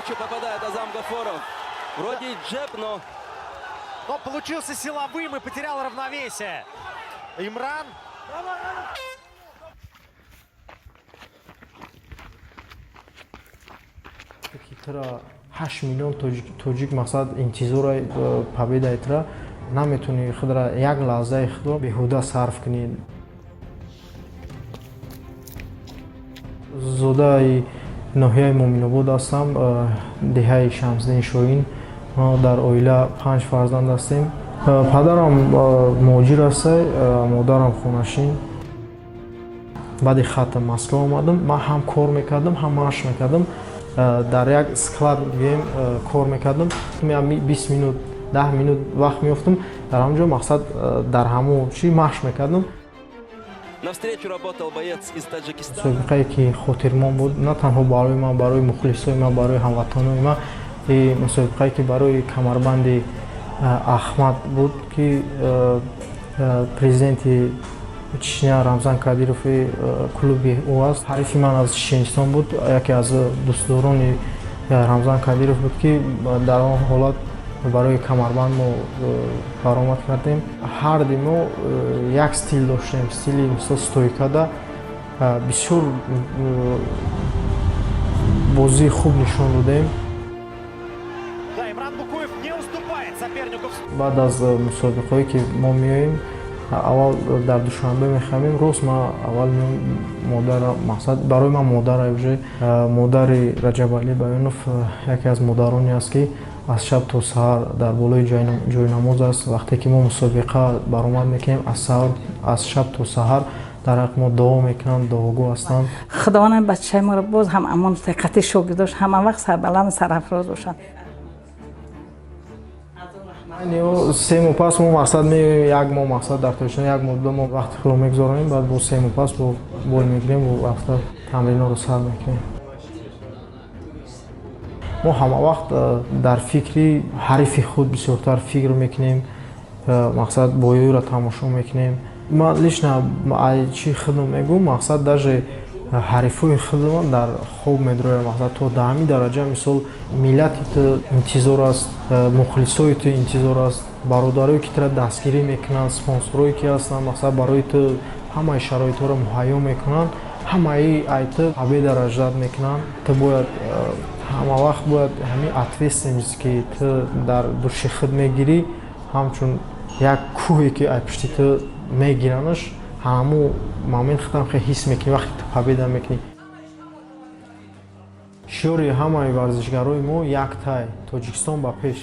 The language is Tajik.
навстречу попадает Азам Гафоров. Вроде джеб, но... Но получился силовым и потерял равновесие. Имран. Тра 8 миллион тоҷик мақсад интизори победаи тра наметуни худро як лаҳзаи худро беҳуда сарф кунӣ. Зодаи ноҳияи Моминобод ҳастам, деҳаи Шамсиддин Шоҳин. Мо дар оила 5 фарзанд ҳастем. Падарам муҳоҷир аст, модарам хонашин. баъди хатта Москва омадам. Ман ҳам кор мекардам, ҳам машқ мекардам. Дар як склад дигаем кор мекардам. 20 минут 10 минут вақт меёфтам. Дар ҳамҷо мақсад дар ҳамон чӣ машқ мекардам. Навстречу работал боец из Таджикистана. Мусобиқае ки хотирмон буд, на танҳо барои ман, барои мухлисои ман, барои ҳамватанои ман. Мусобиқае ки барои камарбанди Ахмад буд, ки президенти Чечня Рамзан Кадирови клуби ӯ аст. Ҳарифи ман аз Чеченистон буд, яке аз дӯстдорони Рамзан Кадиров буд, ки дар он ҳолат барои камарбанд мо баромад кардем. Ҳарди мо як стил доштем, стили мисол стойкада. Бисёр бозии хуб нишон додем. Да, Имран Букуев не уступает сопернику. Баъд аз мусобиқае ки мо меоем, аввал дар душанбе мехамем. Рост ман аввал модара мақсад барои ман модара уже модари Раҷабали Баёнов яке аз модароне аст, ки аз шаб то саҳар дар болои ҷойнамоз аст. Вақте ки мо мусобиқа баромад мекунем, аз шаб то саҳар дар ҳақ мо дуо мекунанд, дуогӯ ҳастанд. худованд бачаи моро боз ҳам амон сиқати шогирдош ҳама вақт сарбаланд сарафроз бошанд. Се моҳ пас мо мақсад меоем, як моҳ мақсад дар тоҷикистон, як моҳ ду моҳ вақти худро мегузаронем, баъд бо се моҳ пас бо бол мегирем, бо рафта тамринҳоро сар мекунем. мо ҳама вақт дар фикри ҳарифи худ бисёртар фикр мекунем, мақсад боёиро тамошо мекунем. Ман лично чӣ худам мегӯм, мақсад даже ҳарифои худам дар хоб медроям, мақсад то до ҳамин дараҷа мисол миллати ту интизор аст, мухлисои ту интизор аст, бародарое ки туро дастгирӣ мекунанд, спонсорое ки ҳастанд, мақсад барои ту ҳамаи шароитҳоро муҳайё мекунанд, ҳамаи ай ту победаро жад мекунанд. Ту бояд ҳама вақт бояд ҳамин ответственность ки ту дар души худ мегирӣ, ҳамчун як кӯҳе ки ай пишти ту мегиранаш, ҳамон момент худам хеле ҳис мекунӣ вақте ту победа мекунӣ. Шиёри ҳамаи варзишгарои мо яктай: Тоҷикистон ба пеш.